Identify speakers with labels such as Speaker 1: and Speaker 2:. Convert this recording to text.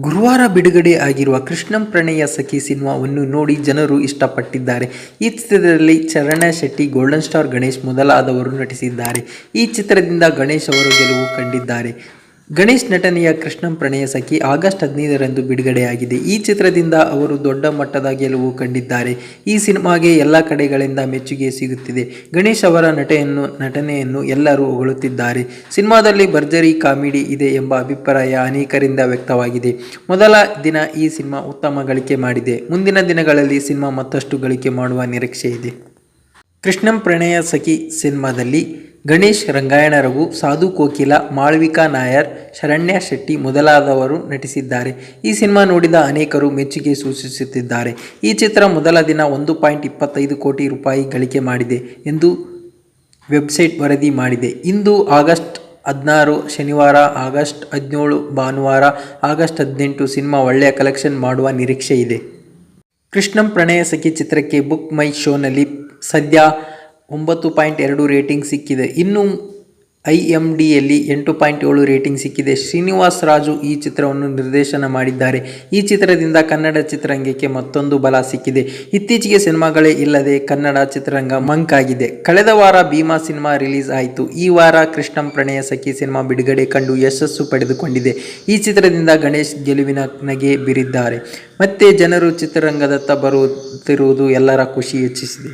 Speaker 1: ಗುರುವಾರ ಬಿಡುಗಡೆ ಆಗಿರುವ ಕೃಷ್ಣಂ ಪ್ರಣಯ ಸಖಿ ಸಿನಿಮಾವನ್ನು ನೋಡಿ ಜನರು ಇಷ್ಟಪಟ್ಟಿದ್ದಾರೆ. ಈ ಚಿತ್ರದಲ್ಲಿ ಚರಣ್ಯ ಶೆಟ್ಟಿ, ಗೋಲ್ಡನ್ ಸ್ಟಾರ್ ಗಣೇಶ್ ಮೊದಲಾದವರು ನಟಿಸಿದ್ದಾರೆ. ಈ ಚಿತ್ರದಿಂದ ಗಣೇಶ್ ಅವರು ಗೆಲುವು ಕಂಡಿದ್ದಾರೆ. ಗಣೇಶ್ ನಟನೆಯ ಕೃಷ್ಣಂ ಪ್ರಣಯ ಸಖಿ ಆಗಸ್ಟ್ 15ರಂದು ಬಿಡುಗಡೆಯಾಗಿದೆ. ಈ ಚಿತ್ರದಿಂದ ಅವರು ದೊಡ್ಡ ಮಟ್ಟದ ಗೆಲುವು ಕಂಡಿದ್ದಾರೆ. ಈ ಸಿನಿಮಾಗೆ ಎಲ್ಲ ಕಡೆಗಳಿಂದ ಮೆಚ್ಚುಗೆ ಸಿಗುತ್ತಿದೆ. ಗಣೇಶ್ ಅವರ ನಟನೆಯನ್ನು ಎಲ್ಲರೂ ಹೊಗಳುತ್ತಿದ್ದಾರೆ. ಸಿನಿಮಾದಲ್ಲಿ ಭರ್ಜರಿ ಕಾಮಿಡಿ ಇದೆ ಎಂಬ ಅಭಿಪ್ರಾಯ ಅನೇಕರಿಂದ ವ್ಯಕ್ತವಾಗಿದೆ. ಮೊದಲ ದಿನ ಈ ಸಿನಿಮಾ ಉತ್ತಮ ಗಳಿಕೆ ಮಾಡಿದೆ. ಮುಂದಿನ ದಿನಗಳಲ್ಲಿ ಸಿನಿಮಾ ಮತ್ತಷ್ಟು ಗಳಿಕೆ ಮಾಡುವ ನಿರೀಕ್ಷೆ ಇದೆ. ಕೃಷ್ಣಂ ಪ್ರಣಯ ಸಖಿ ಸಿನಿಮಾದಲ್ಲಿ ಗಣೇಶ್, ರಂಗಾಯಣ ರಘು, ಸಾಧು ಕೋಕಿಲ, ಮಾಳವಿಕಾ ನಾಯರ್, ಶರಣ್ಯ ಶೆಟ್ಟಿ ಮೊದಲಾದವರು ನಟಿಸಿದ್ದಾರೆ. ಈ ಸಿನಿಮಾ ನೋಡಿದ ಅನೇಕರು ಮೆಚ್ಚುಗೆ ಸೂಚಿಸುತ್ತಿದ್ದಾರೆ. ಈ ಚಿತ್ರ ಮೊದಲ ದಿನ 1.25 ಕೋಟಿ ರೂಪಾಯಿ ಗಳಿಕೆ ಮಾಡಿದೆ ಎಂದು ವೆಬ್ಸೈಟ್ ವರದಿ ಮಾಡಿದೆ. ಇಂದು ಆಗಸ್ಟ್ 16 ಶನಿವಾರ, ಆಗಸ್ಟ್ 17 ಭಾನುವಾರ, ಆಗಸ್ಟ್ 18 ಸಿನಿಮಾ ಒಳ್ಳೆಯ ಕಲೆಕ್ಷನ್ ಮಾಡುವ ನಿರೀಕ್ಷೆ ಇದೆ. ಕೃಷ್ಣಂ ಪ್ರಣಯ ಸಖಿ ಚಿತ್ರಕ್ಕೆ ಬುಕ್ ಮೈ ಶೋನಲ್ಲಿ ಸದ್ಯ 9.2 ರೇಟಿಂಗ್ ಸಿಕ್ಕಿದೆ. ಇನ್ನು IMDbಯಲ್ಲಿ 8.7 ರೇಟಿಂಗ್ ಸಿಕ್ಕಿದೆ. ಶ್ರೀನಿವಾಸ್ ರಾಜು ಈ ಚಿತ್ರವನ್ನು ನಿರ್ದೇಶನ ಮಾಡಿದ್ದಾರೆ. ಈ ಚಿತ್ರದಿಂದ ಕನ್ನಡ ಚಿತ್ರರಂಗಕ್ಕೆ ಮತ್ತೊಂದು ಬಲ ಸಿಕ್ಕಿದೆ. ಇತ್ತೀಚೆಗೆ ಸಿನಿಮಾಗಳೇ ಇಲ್ಲದೆ ಕನ್ನಡ ಚಿತ್ರರಂಗ ಮಂಕಾಗಿದೆ. ಕಳೆದ ವಾರ ಭೀಮಾ ಸಿನಿಮಾ ರಿಲೀಸ್ ಆಯಿತು. ಈ ವಾರ ಕೃಷ್ಣಂ ಪ್ರಣಯ ಸಖಿ ಸಿನಿಮಾ ಬಿಡುಗಡೆ ಕಂಡು ಯಶಸ್ಸು ಪಡೆದುಕೊಂಡಿದೆ. ಈ ಚಿತ್ರದಿಂದ ಗಣೇಶ್ ಗೆಲುವಿನ ನಗೆ ಬೀರಿದ್ದಾರೆ. ಮತ್ತೆ ಜನರು ಚಿತ್ರರಂಗದತ್ತ ಬರುತ್ತಿರುವುದು ಎಲ್ಲರ ಖುಷಿ ಹೆಚ್ಚಿಸಿದೆ.